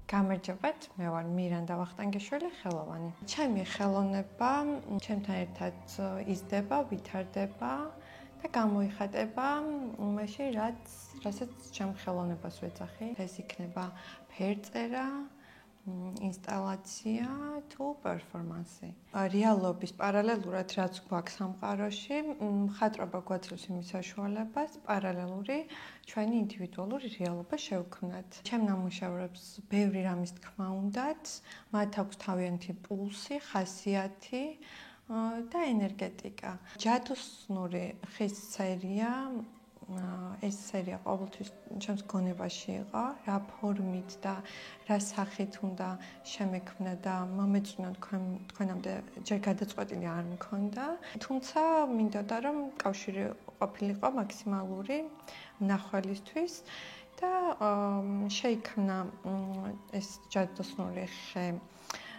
გამარჯობათ, მე ვარ მირანდა ვახტანგიშვილი, ხელოვანი. ჩემი ხელოვნება ჩემთან ერთად იზრდება, ვითარდება და გამოიხატება იმაში, რასაც ჩემ ხელოვნებას ვეძახი. ეს იქნება ფერწერა, ინსტალაცია თუ პერფორმანსი. რეალობის პარალელურად რაც გვაქვს სამყაროში, მხატვრობა გვაძლევს იმის საშუალებას პარალელური ჩვენი ინდივიდუალური რეალობა შევქმნათ. ჩემ ნამუშევრებს ბევრი რამის თქმა უნდათ, მათ აქვს თავიანთი პულსი, ხასიათი და ენერგეტიკა. ჯადოსნური ხის სერია ეს სერია ყოველთვის ჩემს გონებაში იყო, რა ფორმით და რა სახით უნდა შემექმნა და მომეწონა თქვენამდე ჯერ გადაწყვეტილი არ მქონდა. თუმცა მინდოდა რომ კავშირი ყოფილიყო მაქსიმალური მნახველისთვის და შეიქმნა ეს ჯადოსნური ხე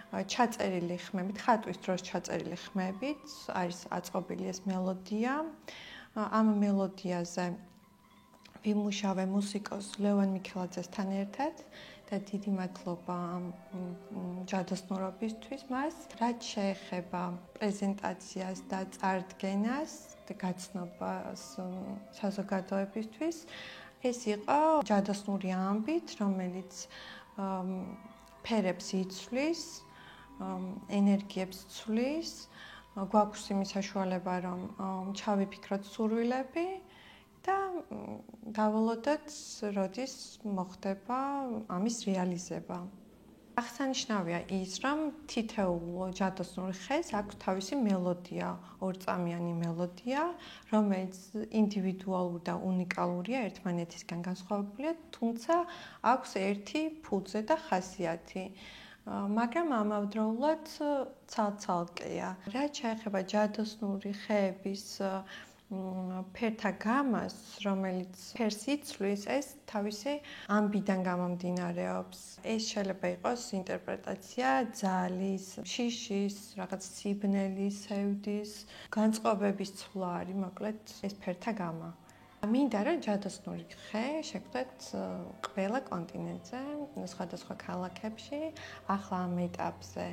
ჩაწერილი ხმებით, ხატვის დროს ჩაწერილი ხმებით, არის აწყობილი ეს მელოდია. ამ მელოდიაზე ვიმუშავე მუსიკოს ლევან მიქელაძესთან ერთად და დიდი მადლობა ამ ჯადოსნურობისთვის მას. რაც შეეხება პრეზენტაციას და წარდგენას და გაცნობას საზოგადოებისთვის, ეს იყო ჯადოსნური ამბით, რომელიც ფერებს იცვლის, ენერგიებს ცვლის. გვაქვს იმის საშუალება, რომ ჩავიფიქროთ სურვილები და დავალოდოთ, როდის მოხდება ამის რეალიზება. აღსანიშნავია ის, რომ თითოეულ ჯადოსნურ ხეს აქვს თავისი მელოდია, ორწამიანი მელოდია, რომელიც ინდივიდუალური და უნიკალურია, ერთმანეთისგან განსხვავებულია, თუმცა აქვს ერთი ფუძე და ხასიათი. მაგრამ ამავდროულად ცალ-ცალკეა. რაც შეეხება ჯადოსნური ხეების ფერთა გამას, რომელიც ფერს იცვლის, ეს თავისი ამბიდან გამომდინარეობს. ეს შეიძლება იყოს ინტერპრეტაცია ძალის, შიშის, რაღაც სიბნელის, სევდის, განწყობების ცვლა არის, მოკლედ ეს ფერთა გამა. მინდა რომ ჯადოსნური ხე შეგვდეთ ყველა კონტინენტზე, სხვადასხვა ქალაქებში, ახლა ამ ეტაპზე,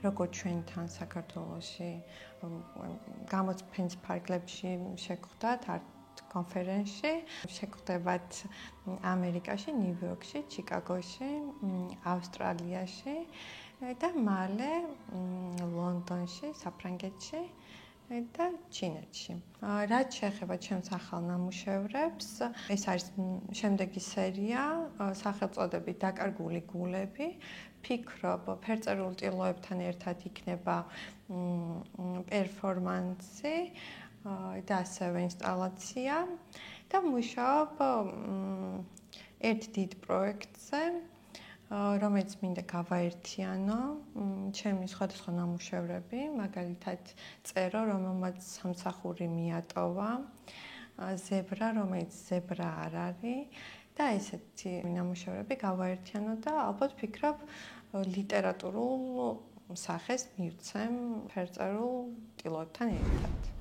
როგორც ჩვენთან საქართველოში, გამოცფენს ფარგლებში შეგვდათ არტ კონფერენცში, შეგვდებათ ამერიკაში, ნიუ-იორკში, ჩიკაგოში, ავსტრალიაში და მალე ლონდონში, საფრანგეთში და ჩინეთში. რაც შეეხება ჩემს ახალ ნამუშევრებს, ეს არის შემდეგი სერია, სახელწოდებით დაკარგული გულები. ფიქრობ, ფერწერულ ტილოებთან ერთად იქნება პერფორმანსი და ასევე ინსტალაცია და მუშაობ ერთ დიდ პროექტზე, რომელიც მინდა გავაერთიანო, ჩემი სხვადასხვა ნამუშევრები, მაგალითად წერო, რომელმაც სამსახური მიატოვა, ზებრა, რომელიც ზებრა არ არის და ესეთი ნამუშევრები გავაერთიანო და ალბათ ვფიქრობ ლიტერატურულ სახეს მივცემ ფერწერულ ტილოებთან ერთად.